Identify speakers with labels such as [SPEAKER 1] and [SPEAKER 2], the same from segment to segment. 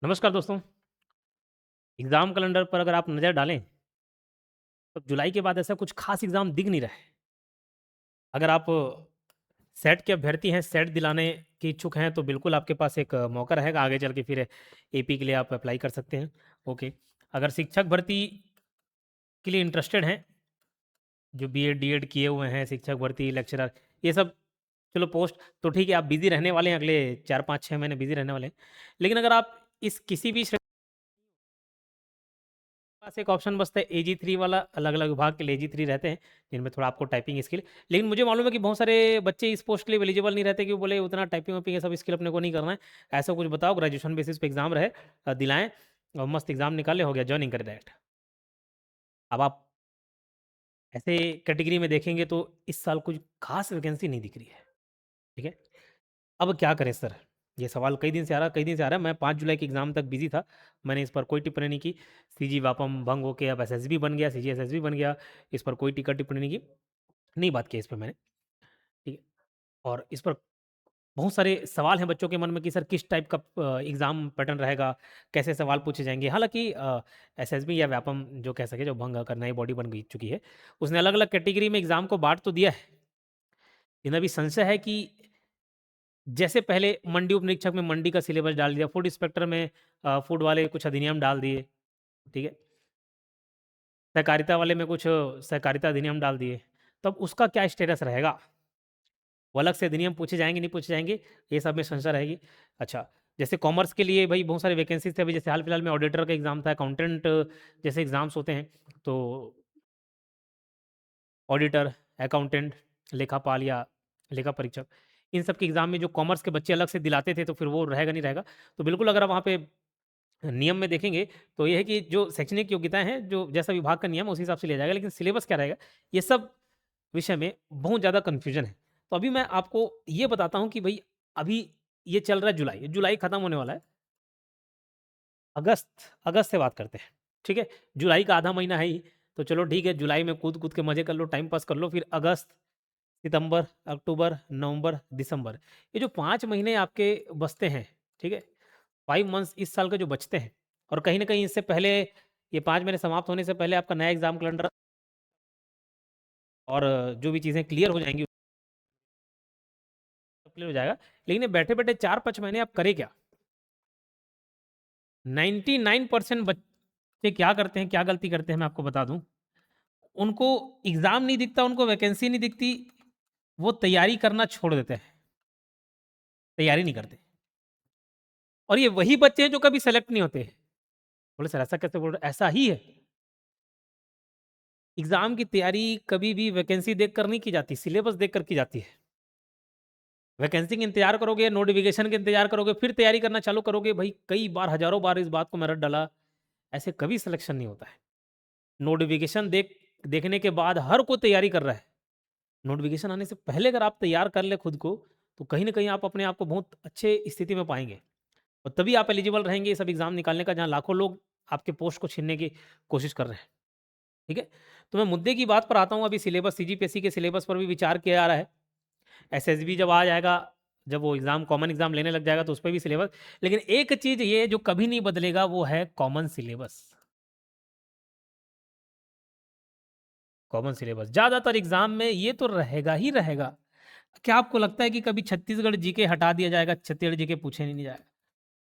[SPEAKER 1] नमस्कार दोस्तों। Exam calendar पर अगर आप नज़र डालें, तो जुलाई के बाद ऐसा कुछ ख़ास एग्ज़ाम दिख नहीं रहा है। अगर आप सेट के अभ्यर्थी हैं, सेट दिलाने के इच्छुक हैं, तो बिल्कुल आपके पास एक मौका रहेगा आगे चल के फिर एपी के लिए आप अप्लाई कर सकते हैं। ओके। अगर शिक्षक भर्ती के लिए इंटरेस्टेड हैं, जो बीएड, डीएड किए हुए हैं, शिक्षक भर्ती, लेक्चरर, ये सब चलो पोस्ट तो ठीक है, आप बिज़ी रहने वाले हैं, अगले 4, 5, 6 महीने बिज़ी रहने वाले हैं। लेकिन अगर आप इस किसी भी पास एक ऑप्शन बचता है एजी 3 वाला, अलग-अलग विभाग के लिए एजी 3 रहते हैं, जिनमें थोड़ा आपको टाइपिंग स्किल। लेकिन मुझे मालूम है कि बहुत सारे बच्चे इस पोस्ट के लिए एलिजिबल नहीं रहते कि वो बोले उतना टाइपिंग-वाइपिंग ये सब स्किल अपने को नहीं करना है। ऐसा कुछ बताओ, ग्रेजुएशन बेसिस पे एग्ज़ाम रहे, दिलाएँ और मस्त एग्ज़ाम निकालें, हो गया, जॉइनिंग करें डायरेक्ट। अब आप ऐसे कैटेगरी में देखेंगे तो इस साल कुछ खास वैकेंसी नहीं दिख रही है, ठीक है? अब क्या करें सर? ये सवाल कई दिन से आ रहा है। मैं 5 जुलाई के एग्ज़ाम तक बिज़ी था। मैंने इस पर कोई टिप्पणी नहीं की। सीजी वापम भंग होके अब एसएसबी बन गया, सीजी एसएसबी बन गया। इस पर कोई टिक्का टिप्पणी नहीं की। नहीं बात की इस पे मैंने, ठीक है? और इस पर बहुत सारे सवाल हैं बच्चों के मन में कि सर किस टाइप का एग्ज़ाम पैटर्न रहेगा? कैसे सवाल पूछे जाएँगे? हालाँकि एसएसबी या व्यापम जो कह सके, जो भंग कर नई बॉडी बन गई चुकी है, उसने अलग-अलग कैटेगरी में एग्ज़ाम को बाँट तो दिया है। लेकिन अभी संशय है कि जैसे पहले मंडी उप निरीक्षक में मंडी का सिलेबस डाल दिया, फूड इंस्पेक्टर में फूड वाले कुछ अधिनियम डाल दिए, ठीक है? सहकारिता वाले में कुछ सहकारिता अधिनियम डाल दिए, तब उसका क्या स्टेटस रहेगा? वो अलग से अधिनियम पूछे जाएँगे, नहीं पूछे जाएँगे, ये सब में संशय रहेगी। अच्छा, जैसे कॉमर्स के लिए भई बहुत सारे वैकेंसीज़ थे, अभी जैसे हाल-फिलहाल में ऑडिटर का एग्ज़ाम था, अकाउंटेंट जैसे एग्ज़ाम्स होते हैं, तो ऑडिटर, अकाउंटेंट, लेखापाल या लेखा परीक्षक, इन सब के एग्ज़ाम में जो कॉमर्स के बच्चे अलग से दिलाते थे, तो फिर वो रहेगा नहीं रहेगा। तो बिल्कुल अगर आप वहाँ पे नियम में देखेंगे तो ये है कि जो शैक्षणिक योग्यताएँ हैं, जो जैसा विभाग का नियम है उसी हिसाब से लिया जाएगा, लेकिन सिलेबस क्या रहेगा, ये सब विषय में बहुत ज़्यादा कन्फ्यूज़न है। तो अभी मैं आपको ये बताता हूँ कि भई अभी ये चल रहा है जुलाई, जुलाई खत्म होने वाला है। अगस्त अगस्त से बात करते हैं, ठीक है? जुलाई का आधा महीना है ही, तो चलो ठीक है, जुलाई में कूद-कूद के मज़े कर लो, टाइम पास कर लो, फिर अगस्त, सितंबर, अक्टूबर, नवंबर, दिसंबर, ये जो 5 महीने आपके बचते हैं, ठीक है? 5 मंथ्स इस साल के जो बचते हैं, और कहीं न कहीं इससे पहले ये 5 महीने समाप्त होने से पहले आपका नया एग्ज़ाम कैलेंडर और जो भी चीज़ें क्लियर हो जाएँगी, सब क्लियर हो जाएगा। लेकिन ये बैठे-बैठे 4-5 महीने आप करें क्या? 99% बच्चे क्या करते हैं, क्या गलती करते हैं मैं आपको बता दूँ। उनको एग्ज़ाम नहीं दिखता, उनको वैकेंसी नहीं दिखती, वो तैयारी करना छोड़ देते हैं, तैयारी नहीं करते। और ये वही बच्चे हैं जो कभी सेलेक्ट नहीं होते। बोले सर ऐसा कैसे बोल रहे हैं? ऐसा ही है। एग्ज़ाम की तैयारी कभी भी वैकेंसी देखकर नहीं की जाती, सिलेबस देखकर की जाती है। वैकेंसी का इंतज़ार करोगे, नोटिफ़िकेशन का इंतज़ार करोगे, फिर तैयारी करना चालू करोगे, भई कई बार, हज़ारों बार इस बात को मैं रट डाला, ऐसे कभी सिलेक्शन नहीं होता है। नोटिफ़िकेशन देखने के बाद हर कोई तैयारी कर रहा है। नोटिफ़िकेशन आने से पहले अगर आप तैयार कर लें खुद को, तो कहीं न कहीं आप अपने आप को बहुत अच्छे स्थिति में पाएँगे। और तभी आप एलिजिबल रहेंगे ये सब एग्ज़ाम निकालने का, जहाँ लाखों लोग आपके पोस्ट को छीनने की कोशिश कर रहे हैं। ठीक है? तो मैं मुद्दे की बात पर आता हूँ, अभी सिलेबस सीजीपीएससी के सिलेबस पर भी विचार किया जा रहा है। एसएसबी जब आ जाएगा, जब वो एग्ज़ाम कॉमन एग्ज़ाम लेने लग जाएगा तो उस पे भी सिलेबस, लेकिन एक चीज़ ये जो कभी नहीं बदलेगा वो है कॉमन सिलेबस। कॉमन सिलेबस ज़्यादातर एग्ज़ाम में ये तो रहेगा ही रहेगा। क्या आपको लगता है कि कभी छत्तीसगढ़ जीके हटा दिया जाएगा, छत्तीसगढ़ जीके पूछे नहीं जाएगा?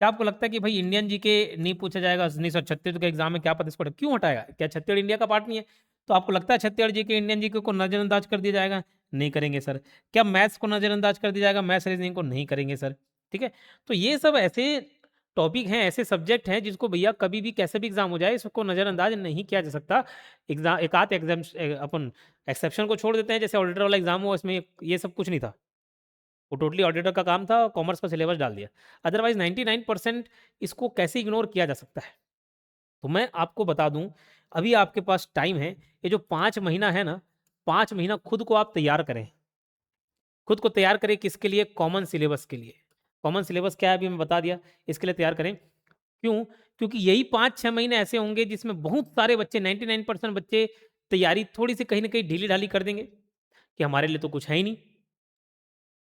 [SPEAKER 1] क्या आपको लगता है कि भाई इंडियन जीके नहीं पूछा जाएगा, नहीं सर छत्तीसगढ़ का एग्ज़ाम है क्या पता इसको क्यों हटाएगा? क्या छत्तीसगढ़ इंडिया का पार्ट नहीं है? तो आपको लगता है छत्तीसगढ़ जीके, इंडियन जीके को नज़रअंदाज कर दिया जाएगा? नहीं करेंगे सर। क्या मैथ्स को नज़रअंदाज कर दिया जाएगा? मैथ्स, रीज़निंग को नहीं करेंगे सर। ठीक है? तो ये सब ऐसे टॉपिक हैं, ऐसे सब्जेक्ट हैं जिसको भैया कभी भी कैसे भी एग्ज़ाम हो जाए इसको नज़रअंदाज नहीं किया जा सकता। एक आध अपन एक्सेप्शन को छोड़ देते हैं, जैसे ऑडिटर वाला एग्ज़ाम हुआ इसमें ये सब कुछ नहीं था। वो टोटली ऑडिटर का काम था, कॉमर्स का सिलेबस डाल दिया। अदरवाइज़ 99% इसको कैसे इग्नोर किया जा सकता है? तो मैं आपको बता दूँ, अभी आपके पास टाइम है, ये जो 5 महीना है ना, 5 महीना खुद को आप तैयार करें। खुद को तैयार करें किसके लिए? कॉमन सिलेबस के लिए। कॉमन सिलेबस क्या है अभी मैं बता दिया, इसके लिए तैयार करें। क्यों? क्योंकि यही 5-6 महीने ऐसे होंगे जिसमें बहुत सारे बच्चे, 99% बच्चे तैयारी थोड़ी-सी कहीं न कहीं ढीली-ढाली कर देंगे, कि हमारे लिए तो कुछ है ही नहीं।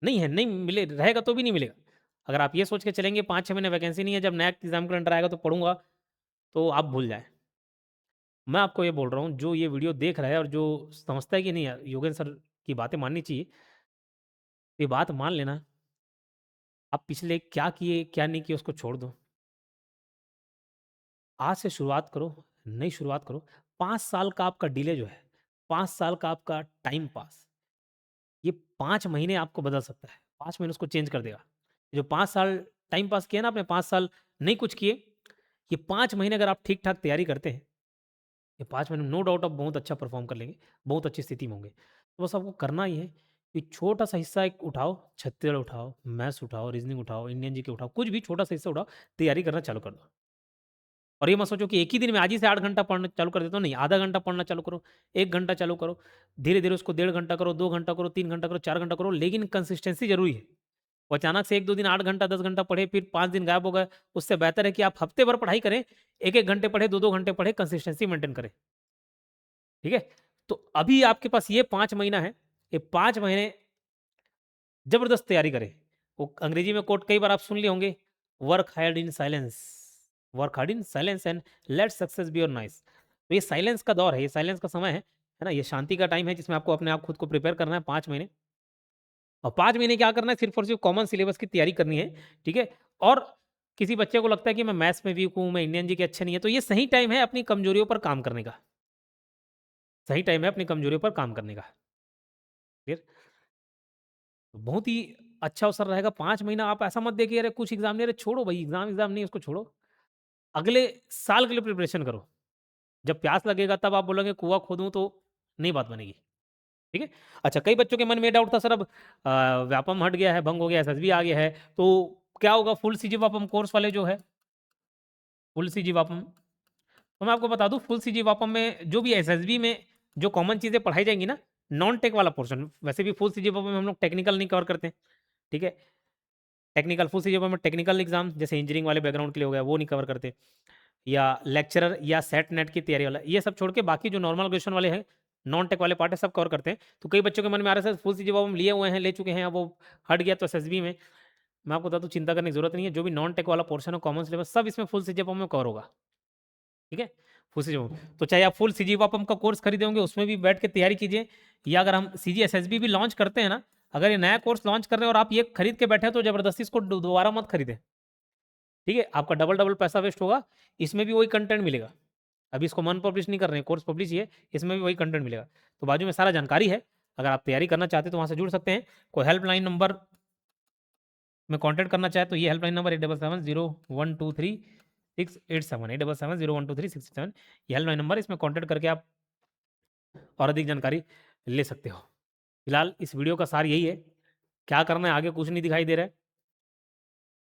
[SPEAKER 1] नहीं है, नहीं मिले रहेगा तो भी नहीं मिलेगा। अगर आप ये सोच के चलेंगे 5-6 महीने वैकेंसी नहीं है, जब नया एग्ज़ाम कैलेंडर आएगा तो पढ़ूँगा, तो आप भूल जाएँ। मैं आपको ये बोल रहा हूँ, जो ये वीडियो देख रहा है और जो समझता है कि नहीं यार योगेंद्र सर की बातें माननी चाहिए, ये बात मान लेना। आप पिछले क्या किए, क्या नहीं किए उसको छोड़ दो। आज से शुरुआत करो, नई शुरुआत करो। 5 साल का आपका डिले जो है, 5 साल का आपका टाइम पास, ये 5 महीने आपको बदल सकता है। 5 महीने उसको चेंज कर देगा। जो 5 साल टाइम पास किया ना आपने, 5 साल नहीं कुछ किए, ये 5 महीने अगर आप ठीक-ठाक तैयारी करते हैं, ये 5 महीने में नो डाउट आप बहुत अच्छा परफ़ॉर्म कर लेंगे, बहुत अच्छी स्थिति में होंगे। तो बस आपको करना ही है कि छोटा-सा हिस्सा एक उठाओ, छत्तीसगढ़ उठाओ, मैथ्स उठाओ, रीज़निंग उठाओ, इंडियन जीके उठाओ, कुछ भी छोटा-सा हिस्सा उठाओ, तैयारी करना चालू कर दो। और ये मत सोचो कि एक ही दिन में आज ही से 8 घंटा पढ़ना चालू कर देता हूँ, नहीं, आधा घंटा पढ़ना चालू करो, 1 घंटा चालू करो, धीरे-धीरे उसको डेढ़ घंटा करो, 2 घंटा करो, 3 घंटा करो, 4 घंटा करो, लेकिन कंसिस्टेंसी ज़रूरी है। वो अचानक से 1-2 दिन 8 घंटा, 10 घंटा पढ़े, फिर 5 दिन गायब हो गए, उससे बेहतर है कि आप हफ्ते भर पढ़ाई करें, 1-1 घंटे पढ़े, 2-2 घंटे पढ़े, कंसिस्टेंसी मेंटेन करें, ठीक है? तो अभी आपके पास ये 5 महीना है, ये 5 महीने ज़बरदस्त तैयारी करें। वो अंग्रेजी में कोट कई बार आप सुन लिए होंगे, work hard in silence, work hard in silence and let success be your nice. तो ये साइलेंस का दौर है, ये साइलेंस का समय है ना? ये शांति का टाइम है जिसमें आपको अपने आप खुद को प्रिपेयर करना है 5 महीने। और 5 महीने क्या करना है, सिर्फ़ और सिर्फ़ कॉमन सिलेबस की तैयारी करनी है, ठीक है? और किसी बच्चे को लगता है कि मैं मैथ्स में वीक हूँ, मैं इंडियन जीके अच्छे नहीं है, तो ये सही टाइम है अपनी कमज़ोरियों पर काम करने का। सही टाइम है अपनी कमज़ोरियों पर काम करने का। क्लियर? बहुत ही अच्छा अवसर रहेगा। 5 महीना आप ऐसा मत देखिए, अरे कुछ एग्ज़ाम नहीं, अरे छोड़ो भई, एग्ज़ाम नहीं है, उसको छोड़ो। अगले साल के लिए प्रिपरेशन करो। जब प्यास लगेगा तब आप बोलोगे कुआँ खोदूँ, तो नहीं बात बनेगी। ठीक है? अच्छा, कई बच्चों के मन में ये डाउट था, सर अब व्यापम हट गया है, भंग हो गया, एसएसबी आ गया है, तो क्या होगा फुल सीजी व्यापम कोर्स वाले जो है, फुल सीजी व्यापम, तो मैं आपको बता दूँ फुल सीजी व्यापम में जो भी एसएसबी में जो कॉमन चीज़ें पढ़ाई जाएँगी ना, नॉन टेक वाला पोर्शन, वैसे भी फुल सीजी व्यापम में हम लोग टेक्निकल नहीं कवर करते हैं। ठीक है? टेक्निकल फुल सीजी व्यापम में टेक्निकल एग्ज़ाम जैसे इंजीनियरिंग वाले बैकग्राउंड के लिए हो गया, वो नहीं कवर करते। या लेक्चरर या सेट नेट की तैयारी वाला, ये सब छोड़ के बाकी जो नॉर्मल ग्रेजुएशन वाले हैं, नॉन टेक वाले पार्ट है, सब कवर करते हैं। तो कई बच्चों के मन में आ रहा है सर फुल सीजी अब हम लिए हुए हैं, ले चुके हैं, अब वो हट गया तो एसएसबी में। मैं आपको बता दूँ चिंता करने की ज़रूरत नहीं है, जो भी नॉन टेक वाला पोर्शन है कॉमन सिलेबस सब इसमें फुल सीजीपीएम में कवर होगा। ठीक है? फुल सीजीपीएम तो चाहे आप फुल सीजीपीएम का कोर्स खरीदे होंगे उसमें भी बैठ के तैयारी कीजिए, या अगर हम सीजी एसएसबी भी लॉन्च करते हैं ना, अगर ये नया कोर्स लॉन्च कर रहे हैं और आप ये खरीद के बैठे हैं तो ज़बरदस्ती इसको दोबारा मत खरीदें। ठीक है? आपका डबल-डबल पैसा वेस्ट होगा, इसमें भी वही कंटेंट मिलेगा। अभी इसको मन पब्लिश नहीं कर रहे हैं, कोर्स पब्लिश ही है, इसमें भी वही कंटेंट मिलेगा। तो बाजू में सारा जानकारी है, अगर आप तैयारी करना चाहते हैं तो वहाँ से जुड़ सकते हैं। कोई हेल्पलाइन नंबर में कॉन्टैक्ट करना चाहे तो ये हेल्पलाइन नंबर 8770123687 8770123687, ये हेल्पलाइन नंबर, इसमें कॉन्टैक्ट करके आप और अधिक जानकारी ले सकते हो। फिलहाल इस वीडियो का सार यही है, क्या करना है आगे कुछ नहीं दिखाई दे रहा है,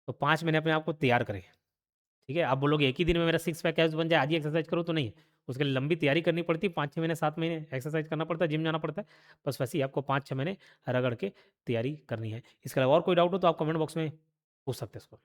[SPEAKER 1] तो 5 महीने अपने आप को तैयार करें। ठीक है? आप बोलोगे एक ही दिन में मेरा सिक्स पैक एब्स बन जाए, आज ही एक्सरसाइज करो, तो नहीं है। उसके लिए लंबी तैयारी करनी पड़ती है, 5-6 महीने, 7 महीने एक्सरसाइज करना पड़ता है, जिम जाना पड़ता है। बस वैसे ही आपको 5-6 महीने रगड़ के तैयारी करनी है। इसके अलावा और कोई डाउट हो तो आप कमेंट बॉक्स में पूछ सकते हैं इसको।